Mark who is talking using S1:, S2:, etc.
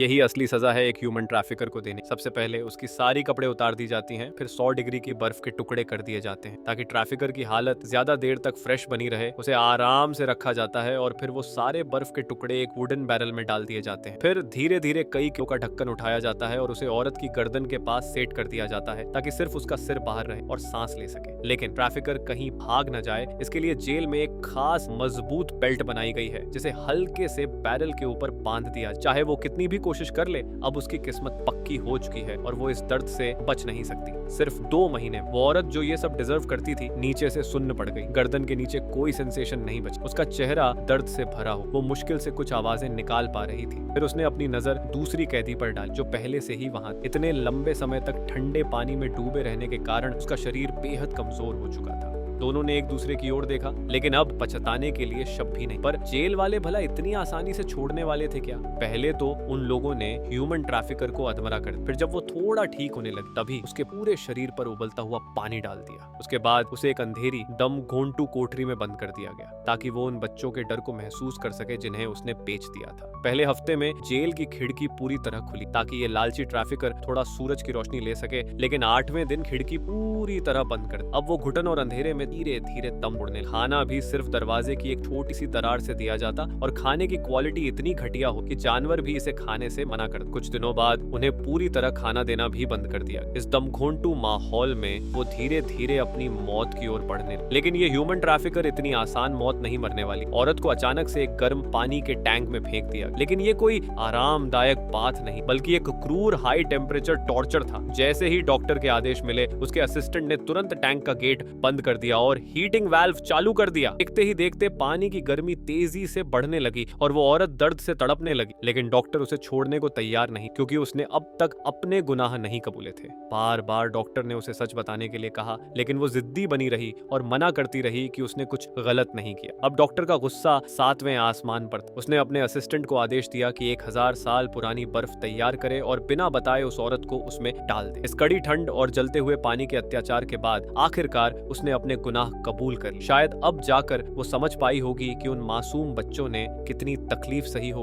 S1: यही असली सजा है एक ह्यूमन ट्रैफिकर को देने। सबसे पहले उसकी सारी कपड़े उतार दी जाती हैं, फिर 100 डिग्री की बर्फ के टुकड़े कर दिए जाते हैं ताकि ट्रैफिकर की हालत ज्यादा देर तक फ्रेश बनी रहे। उसे आराम से रखा जाता है और फिर वो सारे बर्फ के टुकड़े एक वुडन बैरल में डाल दिए जाते हैं। फिर धीरे धीरे कई किलो का ढक्कन उठाया जाता है और उसे औरत की गर्दन के पास सेट कर दिया जाता है ताकि सिर्फ उसका सिर बाहर रहे और सांस ले सके। लेकिन ट्रैफिकर कहीं भाग न जाए, इसके लिए जेल में एक खास मजबूत बेल्ट बनाई गई है जिसे हल्के से बैरल के ऊपर बांध दिया। चाहे वो कितनी भी कोशिश कर ले, अब उसकी किस्मत पक्की हो चुकी है और वो इस दर्द से बच नहीं सकती। सिर्फ 2 महीने वो औरत जो ये सब डिजर्व करती थी नीचे से सुन्न पड़ गई। गर्दन के नीचे कोई सेंसेशन नहीं बचा, उसका चेहरा दर्द से भरा हो। वो मुश्किल से कुछ आवाजें निकाल पा रही थी। फिर उसने अपनी नजर दूसरी कैदी पर डाली जो पहले से ही वहां थी। इतने लंबे समय तक ठंडे पानी में डूबे रहने के कारण उसका शरीर बेहद कमजोर हो चुका था। दोनों ने एक दूसरे की ओर देखा, लेकिन अब पछताने के लिए शब्द भी नहीं। पर जेल वाले भला इतनी आसानी से छोड़ने वाले थे क्या? पहले तो उन लोगों ने ह्यूमन ट्रैफिकर को अधमरा कर दिया, फिर जब वो थोड़ा ठीक होने लगा तभी उसके पूरे शरीर पर उबलता हुआ पानी डाल दिया। उसके बाद उसे एक अंधेरी दम घोंटू कोठरी में बंद कर दिया गया ताकि वो उन बच्चों के डर को महसूस कर सके जिन्हें उसने बेच दिया था। पहले हफ्ते में जेल की खिड़की पूरी तरह खुली ताकि ये लालची ट्रैफिकर थोड़ा सूरज की रोशनी ले सके, लेकिन 8वें दिन खिड़की पूरी तरह बंद कर दी। अब वो घुटन और अंधेरे में धीरे धीरे दम तोड़ने। खाना भी सिर्फ दरवाजे की एक छोटी सी दरार से दिया जाता और खाने की क्वालिटी इतनी घटिया हो कि जानवर भी इसे खाने से मना कर। कुछ दिनों बाद उन्हें पूरी तरह खाना देना भी बंद कर दिया। इस दमघोंटू माहौल में वो धीरे धीरे अपनी मौत की ओर बढ़ने लगे। लेकिन ये ह्यूमन ट्रैफिकर इतनी आसान मौत नहीं मरने वाली। औरत को अचानक से एक गर्म पानी के टैंक में फेंक दिया, लेकिन ये कोई आरामदायक बात नहीं बल्कि एक क्रूर हाई टेम्परेचर टॉर्चर था। जैसे ही डॉक्टर के आदेश मिले, उसके असिस्टेंट ने तुरंत टैंक का गेट बंद कर दिया और हीटिंग वाल्व चालू कर दिया। देखते ही देखते पानी की गर्मी तेजी से बढ़ने लगी और वो औरत दर्द से तड़पने लगी। लेकिन डॉक्टर उसे छोड़ने को तैयार नहीं, क्योंकि उसने अब तक अपने गुनाह नहीं कबूले थे। बार बार डॉक्टर ने उसे सच बताने के लिए कहा, लेकिन वो जिद्दी बनी रही और मना करती रही कि उसने कुछ गलत नहीं किया। अब डॉक्टर का गुस्सा 7वें आसमान पर था। उसने अपने असिस्टेंट को आदेश दिया कि 1000 साल पुरानी बर्फ तैयार करे और बिना बताए उस औरत को उसमें डाल दे। इस कड़ी ठंड और जलते हुए पानी के अत्याचार के बाद आखिरकार उसने अपने गुनाह कबूल कर लिए। शायद अब जाकर वो समझ पाई होगी कि उन मासूम बच्चों ने कितनी तकलीफ सही होगी।